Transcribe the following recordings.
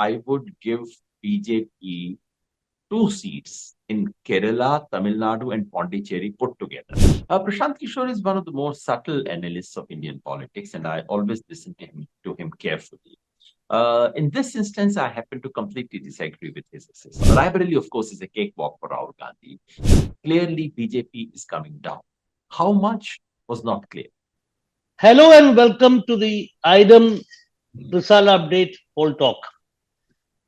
I would give BJP 2 seats in Kerala, Tamil Nadu, and Pondicherry put together. Prashant Kishore is one of the more subtle analysts of Indian politics, and I always listen to him carefully. In this instance, I happen to completely disagree with his assessment. Raebareli, of course, is a cakewalk for Rahul Gandhi. Clearly, BJP is coming down. How much was not clear. Hello and welcome to the AIDEM Result Update PollTalk.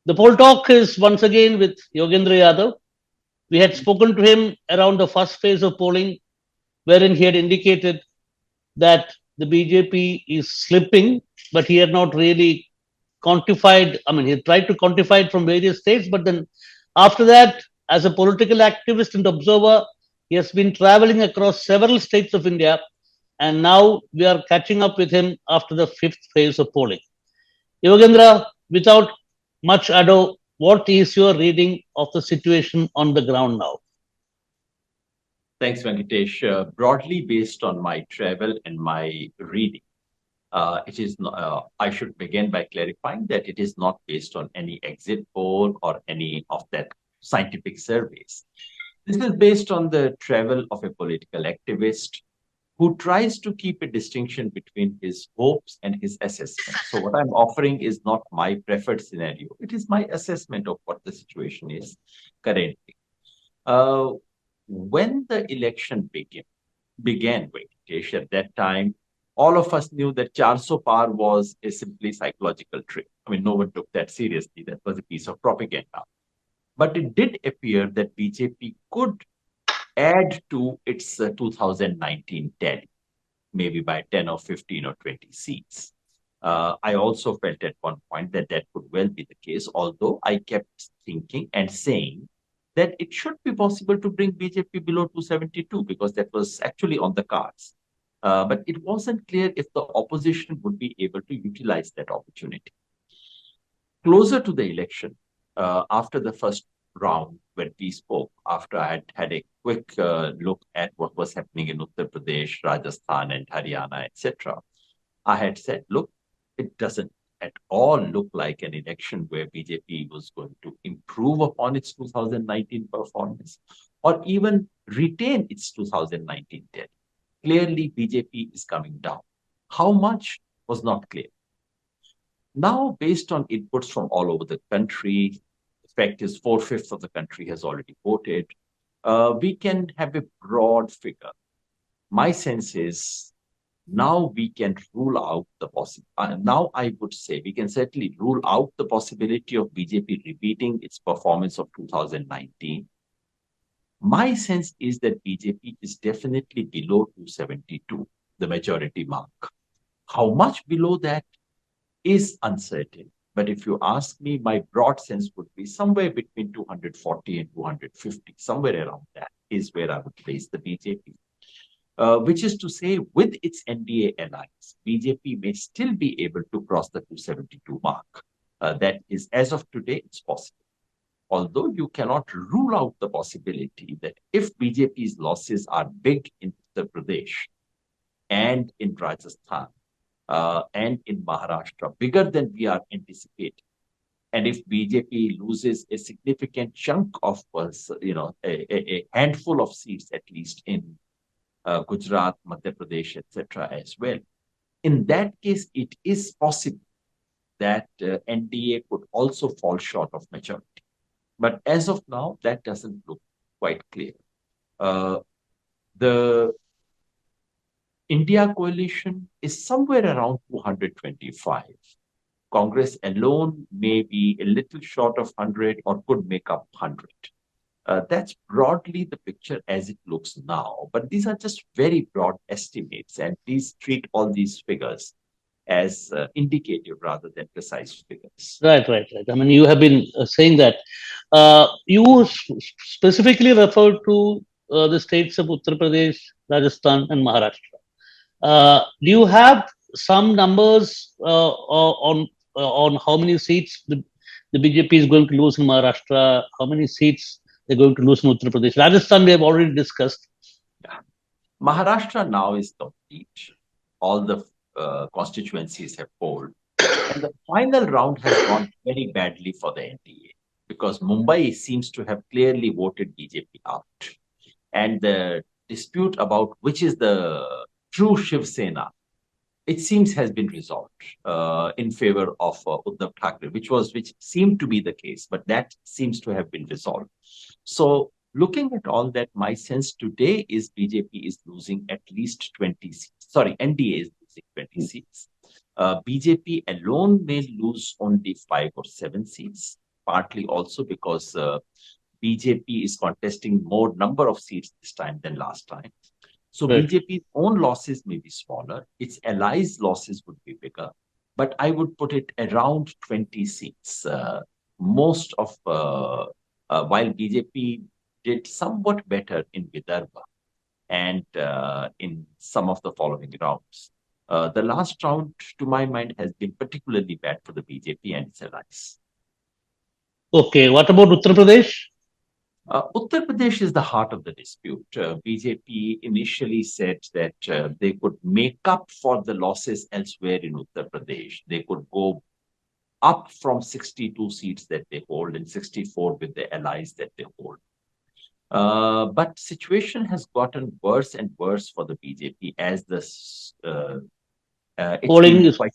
The PollTalk is once again with Yogendra Yadav. We had spoken to him around the first phase of polling, wherein he had indicated that the BJP is slipping, but he had not really quantified. I mean, he tried to quantify it from various states, but then after that, as a political activist and observer, he has been traveling across several states of India, and now we are catching up with him after the fifth phase of polling. Yogendra, without much ado, what is your reading of the situation on the ground now? Thanks, Venkatesh. Broadly based on my travel and my reading, it is. I should begin by clarifying that it is not based on any exit poll or any of that scientific surveys. This is based on the travel of a political activist who tries to keep a distinction between his hopes and his assessment. So what I'm offering is not my preferred scenario. It is my assessment of what the situation is currently. When the election began, Venkatesh, at that time, all of us knew that 400 par was a simply psychological trick. I mean, no one took that seriously. That was a piece of propaganda. But it did appear that BJP could add to its 2019 tally, maybe by 10 or 15 or 20 seats. I also felt at one point that that could well be the case, although I kept thinking and saying that it should be possible to bring BJP below 272 because that was actually on the cards. But it wasn't clear if the opposition would be able to utilize that opportunity. Closer to the election, after the first round when we spoke, after I had a quick look at what was happening in Uttar Pradesh, Rajasthan, and Haryana, etc., I had said, look, it doesn't at all look like an election where BJP was going to improve upon its 2019 performance or even retain its 2019 tally. Clearly, BJP is coming down. How much was not clear. Now, based on inputs from all over the country, the fact is 4/5 of the country has already voted, we can have a broad figure. My sense is now we can rule out the possibility. Now I would say we can certainly rule out the possibility of BJP repeating its performance of 2019. My sense is that BJP is definitely below 272, the majority mark. How much below that is uncertain. But if you ask me, my broad sense would be somewhere between 240 and 250, somewhere around that is where I would place the BJP. Which is to say, with its NDA alliance, BJP may still be able to cross the 272 mark. That is, as of today, it's possible. Although you cannot rule out the possibility that if BJP's losses are big in Uttar Pradesh and in Rajasthan and in Maharashtra, bigger than we are anticipating, and if BJP loses a significant chunk of, a handful of seats at least in Gujarat, Madhya Pradesh, etc. as well. In that case, it is possible that NDA could also fall short of majority. But as of now, that doesn't look quite clear. The India coalition is somewhere around 225. Congress alone may be a little short of 100 or could make up 100. That's broadly the picture as it looks now. But these are just very broad estimates, and please treat all these figures as indicative rather than precise figures. Right. I mean, you have been saying that. You specifically referred to the states of Uttar Pradesh, Rajasthan, and Maharashtra. Do you have some numbers on how many seats the BJP is going to lose in Maharashtra? How many seats they're going to lose in Uttar Pradesh? Rajasthan, we have already discussed. Yeah. Maharashtra now is complete. All the constituencies have polled. And the final round has gone very badly for the NDA because Mumbai seems to have clearly voted BJP out. And the dispute about which is the true Shiv Sena, it seems has been resolved in favor of Uddhav Thackeray, which seemed to be the case, but that seems to have been resolved. So looking at all that, my sense today is BJP is losing at least 20 seats. Sorry, NDA is losing 20 seats. BJP alone may lose only 5 or 7 seats, partly also because BJP is contesting more number of seats this time than last time. So Right. BJP's own losses may be smaller, its allies' losses would be bigger, but I would put it around 20 seats. Most of while BJP did somewhat better in Vidarbha and in some of the following rounds. The last round, to my mind, has been particularly bad for the BJP and its allies. Okay. What about Uttar Pradesh? Uttar Pradesh is the heart of the dispute. BJP initially said that they could make up for the losses elsewhere in Uttar Pradesh. They could go up from 62 seats that they hold and 64 with the allies that they hold. But situation has gotten worse and worse for the BJP as it's Polling been is quite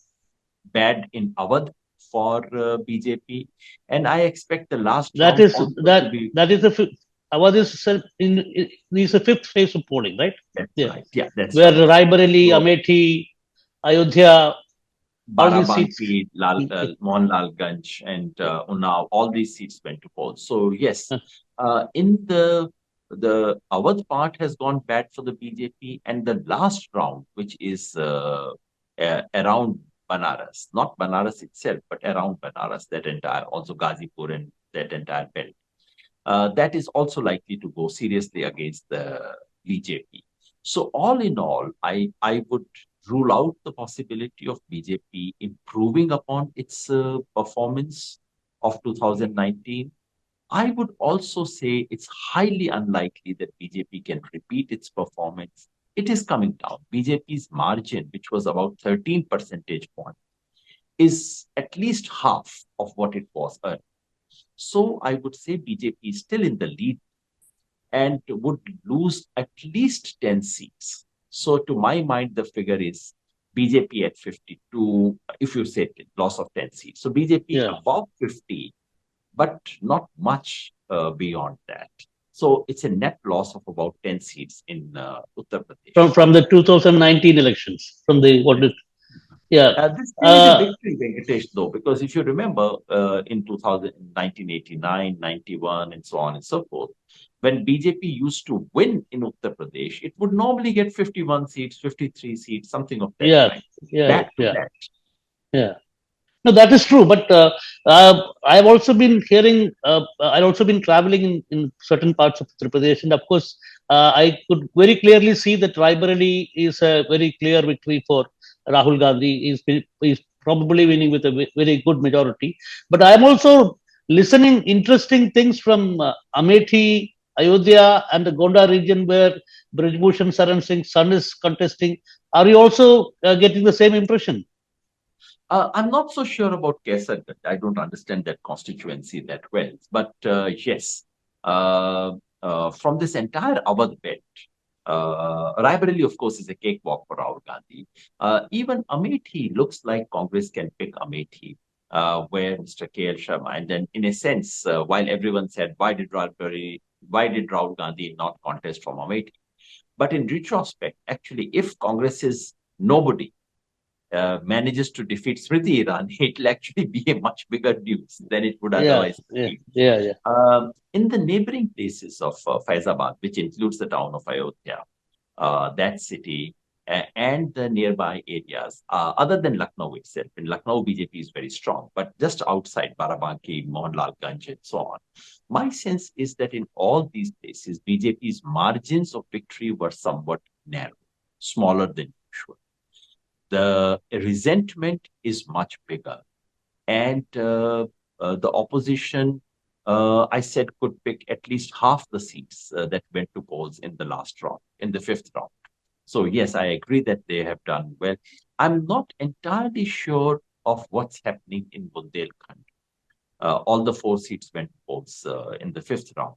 bad in Awadh for BJP, and I expect the last that round is also to that be. that is the Awadh is the fifth phase of polling, right? That's Yeah, right. Yeah, that's where right. Raebareli, So Amethi, Ayodhya, all these seats. Barabanki, Mohanlalganj, and Unnao, all these seats went to polls. So yes, in the Awadh part has gone bad for the BJP, and the last round, which is around Banaras, not Banaras itself, but around Banaras, that entire, also Ghazipur and that entire belt, that is also likely to go seriously against the BJP. So all in all, I would rule out the possibility of BJP improving upon its performance of 2019. I would also say it's highly unlikely that BJP can repeat its performance. It is coming down. BJP's margin, which was about 13 percentage points, is at least half of what it was earlier. So I would say BJP is still in the lead and would lose at least 10 seats. So to my mind, the figure is BJP at 52, if you say loss of 10 seats. So BJP Yeah, above 50, but not much beyond that. So it's a net loss of about 10 seats in Uttar Pradesh. from the 2019 elections, from the what Yes. is yeah. This still is a Uh, victory, Venkatesh, though, because if you remember in 2000, 1989, 91, and so on and so forth, when BJP used to win in Uttar Pradesh, it would normally get 51 seats, 53 seats, something of that yeah, kind. yeah, Back to yeah, that. yeah. No, that is true. But I've also been hearing, I've also been traveling in certain parts of Uttar Pradesh. And of course, I could very clearly see that Raebareli is a very clear victory for Rahul Gandhi. He's probably winning with a very good majority. But I'm also listening interesting things from Amethi, Ayodhya, and the Gonda region where Brajbhushan Saran Singh's son is contesting. Are you also getting the same impression? I'm not so sure about Kesargarh. I don't understand that constituency that well. But yes, from this entire Awadh belt, Raebareli, of course, is a cakewalk for Rahul Gandhi. Even Amethi looks like Congress can pick Amethi, where Mr. K.L. Sharma, and then in a sense, while everyone said, why did Rahul Gandhi not contest from Amethi? But in retrospect, actually, if Congress is nobody, manages to defeat Smriti Iran, it will actually be a much bigger news than it would Yeah, otherwise yeah, be. yeah, yeah. In the neighboring places of Faizabad, which includes the town of Ayodhya, that city, and the nearby areas, other than Lucknow itself. In Lucknow, BJP is very strong, but just outside Barabanki, Mohanlalganj, and so on. My sense is that in all these places, BJP's margins of victory were somewhat narrow, smaller than usual. The resentment is much bigger. And the opposition, I said, could pick at least half the seats that went to polls in the last round, in the fifth round. So, yes, I agree that they have done well. I'm not entirely sure of what's happening in Bundelkhand. All the 4 seats went to polls in the 5th round.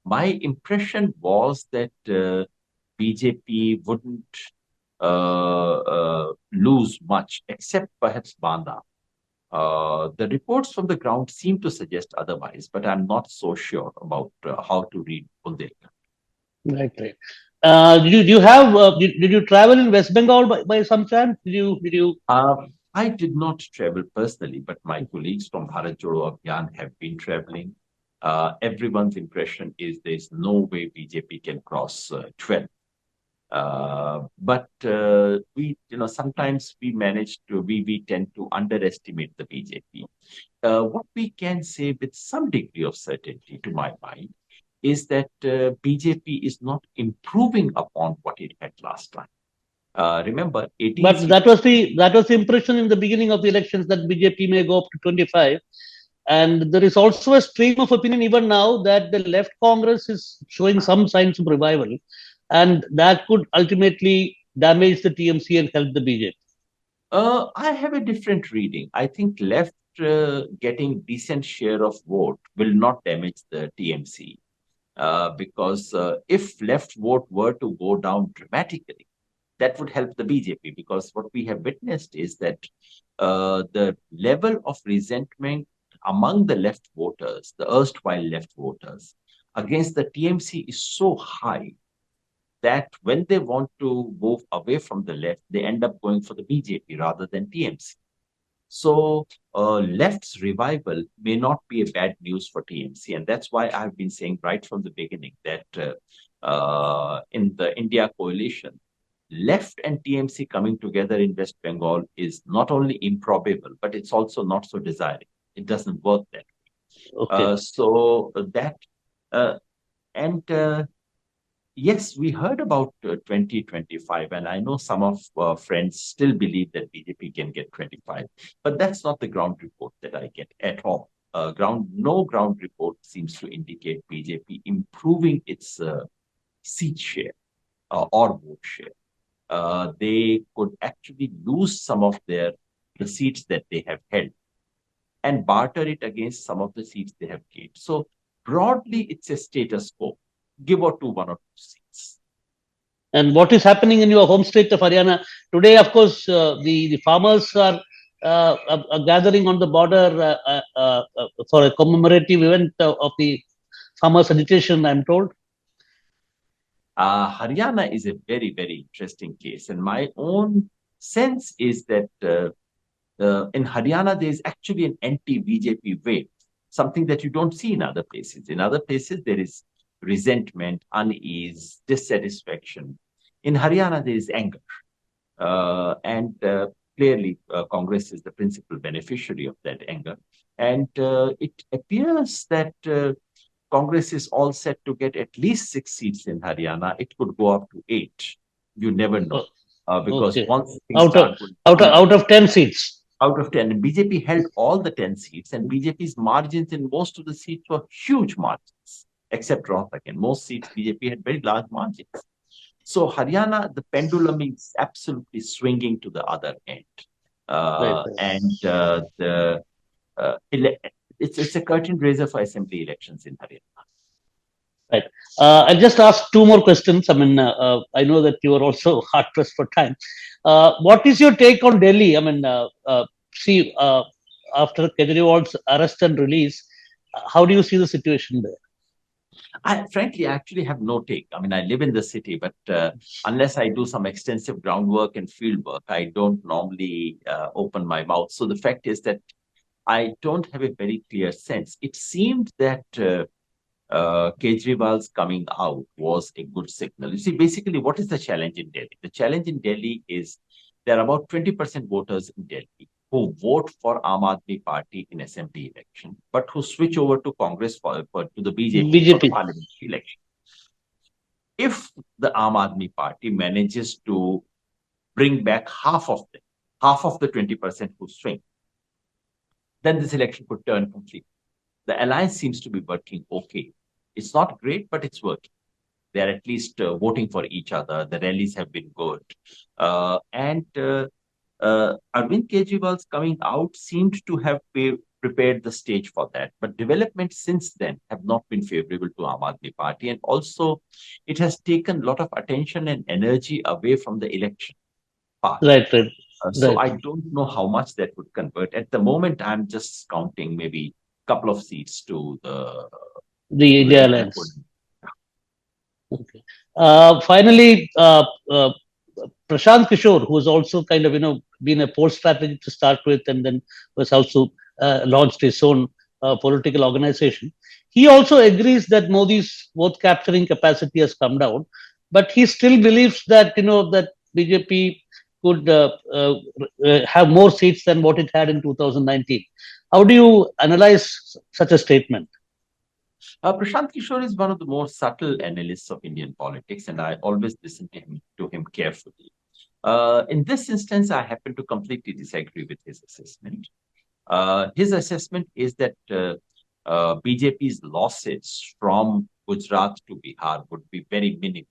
My impression was that BJP wouldn't lose much, except perhaps Banda. The reports from the ground seem to suggest otherwise, but I'm not so sure about how to read Bundelkhand. Right, right. Did you travel in West Bengal by some chance? Did you? I did not travel personally, but my colleagues from Bharat Jodo Abhiyan have been traveling. Everyone's impression is there's no way BJP can cross 12. But sometimes we tend to underestimate the BJP. What we can say with some degree of certainty, to my mind, is that BJP is not improving upon what it had last time. Remember, 18 But seats. that was the impression in the beginning of the elections that BJP may go up to 25. And there is also a stream of opinion even now that the left Congress is showing some signs of revival, and that could ultimately damage the TMC and help the BJP. I have a different reading. I think left getting decent share of vote will not damage the TMC because if left vote were to go down dramatically, that would help the BJP because what we have witnessed is that the level of resentment among the left voters, the erstwhile left voters, against the TMC is so high that when they want to move away from the left, they end up going for the BJP rather than TMC. So left's revival may not be a bad news for TMC. And that's why I've been saying right from the beginning that in the India coalition, left and TMC coming together in West Bengal is not only improbable, but it's also not so desirable. It doesn't work that way. Okay. So that, and yes, we heard about 2025, and I know some of our friends still believe that BJP can get 25, but that's not the ground report that I get at all. No ground report seems to indicate BJP improving its seat share or vote share. They could actually lose some of the seats that they have held and barter it against some of the seats they have gained. So broadly, it's a status quo, give or to 1 or 2 seats. And what is happening in your home state of Haryana today? Of course, the farmers are gathering on the border for a commemorative event of the farmers' agitation. I'm told. Haryana is a very, very interesting case. And my own sense is that in Haryana, there is actually an anti-BJP wave, something that you don't see in other places. In other places, there is resentment, unease, dissatisfaction. In Haryana, there is anger. And clearly, Congress is the principal beneficiary of that anger. And it appears that Congress is all set to get at least 6 seats in Haryana. It could go up to 8. You never know. Because Okay. once things start going Out of 10 seats. Out of 10, and BJP held all the 10 seats, and BJP's margins in most of the seats were huge margins, except Rohtak. In most seats, BJP had very large margins. So Haryana, the pendulum is absolutely swinging to the other end. Right. And it's a curtain raiser for assembly elections in Haryana. Right. I'll just ask 2 more questions. I mean, I know that you are also hard pressed for time. What is your take on Delhi? I mean, see, after Kejriwal's arrest and release, how do you see the situation there? Frankly, I actually have no take. I mean, I live in the city, but unless I do some extensive groundwork and field work, I don't normally open my mouth. So the fact is that I don't have a very clear sense. It seemed that Kejriwal's coming out was a good signal. You see, basically, what is the challenge in Delhi? The challenge in Delhi is there are about 20% voters in Delhi who vote for Aam Aadmi Party in assembly election, but who switch over to Congress to the BJP for BJP. parliamentary election. If the Aam Aadmi Party manages to bring back half of the 20% who swing, then this election could turn completely. The alliance seems to be working okay. It's not great, but it's working. They're at least voting for each other. The rallies have been good. And Arvind Kejriwal's coming out seemed to have prepared the stage for that. But developments since then have not been favorable to Aam Aadmi Party. And also, it has taken a lot of attention and energy away from the election part. Right, right, So right. I don't know how much that would convert. At the moment, I'm just counting maybe a couple of seats to The the India India Alliance. polling. Okay. Finally, Prashant Kishore, who has also kind of been a poll strategist to start with, and then was also launched his own political organization. He also agrees that Modi's vote capturing capacity has come down, but he still believes that that BJP could have more seats than what it had in 2019. How do you analyze such a statement? Prashant Kishore is one of the more subtle analysts of Indian politics, and I always listen to him carefully. In this instance, I happen to completely disagree with his assessment. His assessment is that BJP's losses from Gujarat to Bihar would be very minimal.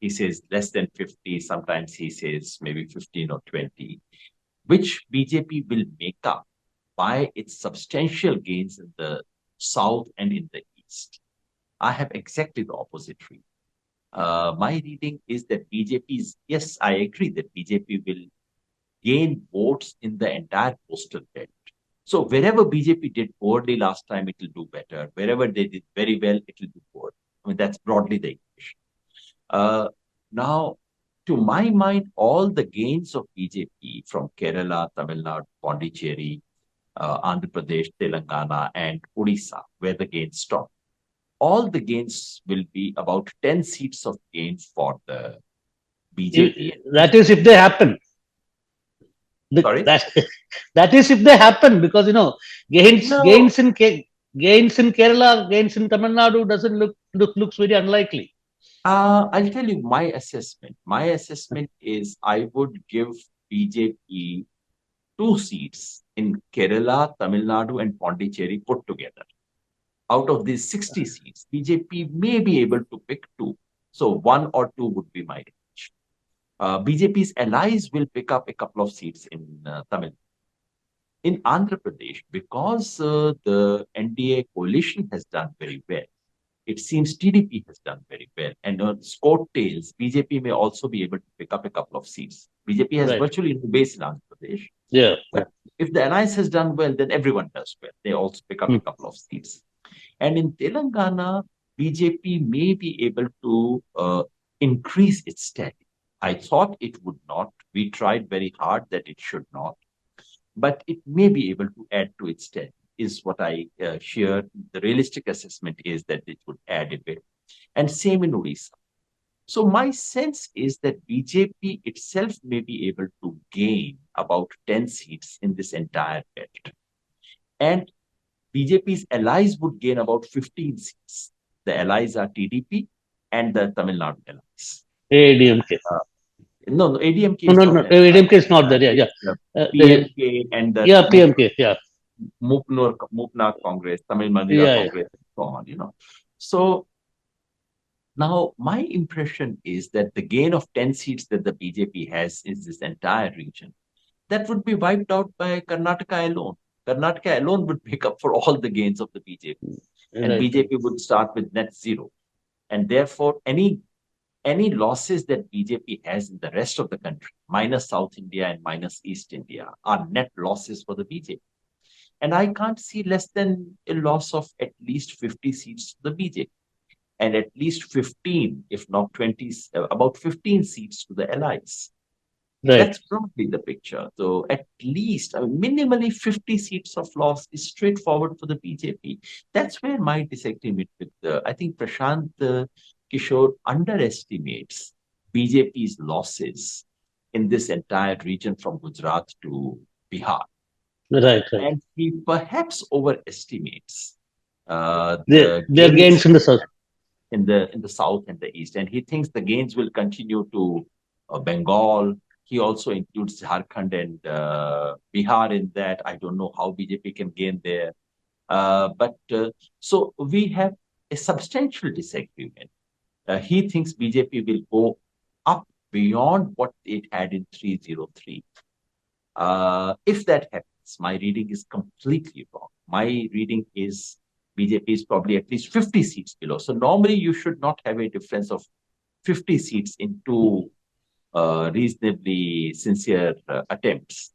He says less than 50, sometimes he says maybe 15 or 20, which BJP will make up by its substantial gains in the south and in the east. I have exactly the opposite reading. My reading is that BJP's, yes, I agree that BJP will gain votes in the entire coastal belt. So wherever BJP did poorly last time, it will do better. Wherever they did very well, it will do poor. I mean, that's broadly the equation. Now, to my mind, all the gains of BJP from Kerala, Tamil Nadu, Pondicherry, Andhra Pradesh, Telangana, and Odisha, where the gains stop, all the gains will be about 10 seats of gain for the BJP. That is if they happen. Sorry? That that is if they happen, because gains No, gains in gains in Kerala, gains in Tamil Nadu doesn't looks very unlikely. I'll tell you my assessment. My assessment is I would give BJP two seats in Kerala, Tamil Nadu, and Pondicherry put together. Out of these 60 seats, BJP may be able to pick two. So one or two would be my range. BJP's allies will pick up a couple of seats in Tamil. In Andhra Pradesh, because the NDA coalition has done very well, it seems TDP has done very well. And on score tails, BJP may also be able to pick up a couple of seats. BJP has Right. virtually no base in Andhra Pradesh. Yeah. But if the alliance has done well, then everyone does well. They also pick up Hmm. a couple of seats. And in Telangana, BJP may be able to increase its standing. I thought it would not. We tried very hard that it should not, but it may be able to add to its standing, is what I share. The realistic assessment is that it would add a bit. And same in Odisha. So my sense is that BJP itself may be able to gain about 10 seats in this entire belt. And BJP's allies would gain about 15 seats. The allies are TDP and the Tamil Nadu allies. ADMK. Uh, no, ADMK No, is no, not no. that. ADMK is not there. Yeah, It's yeah. The PMK and the yeah PMK. Yeah, Mupnar Congress, Tamil Mandira yeah, yeah. Congress, and so on. So now my impression is that the gain of 10 seats that the BJP has in this entire region, that would be wiped out by Karnataka alone. Karnataka alone would make up for all the gains of the BJP. And Right, right. BJP would start with net zero. And therefore, any losses that BJP has in the rest of the country, minus South India and minus East India, are net losses for the BJP. And I can't see less than a loss of at least 50 seats to the BJP and at least 15, if not 20, about 15 seats to the allies. Right. That's probably the picture. So at least, minimally 50 seats of loss is straightforward for the BJP. That's where my disagreement with I think Prashant Kishore underestimates BJP's losses in this entire region from Gujarat to Bihar. Right, right. And he perhaps overestimates the Their gains gains in the south. in the south and the east, and he thinks the gains will continue to Bengal. He also includes Jharkhand and Bihar in that. I don't know how BJP can gain there, but so we have a substantial disagreement. He thinks BJP will go up beyond what it had in 303. If that happens, my reading is completely wrong. My reading is BJP is probably at least 50 seats below. So normally you should not have a difference of 50 seats in two reasonably sincere attempts.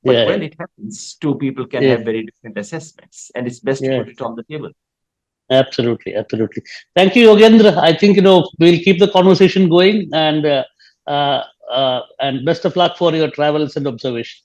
But Yeah, when it happens, two people can yeah, have very different assessments, and it's best to yeah. put it on the table. Absolutely, absolutely. Thank you, Yogendra. I think we'll keep the conversation going, and best of luck for your travels and observation.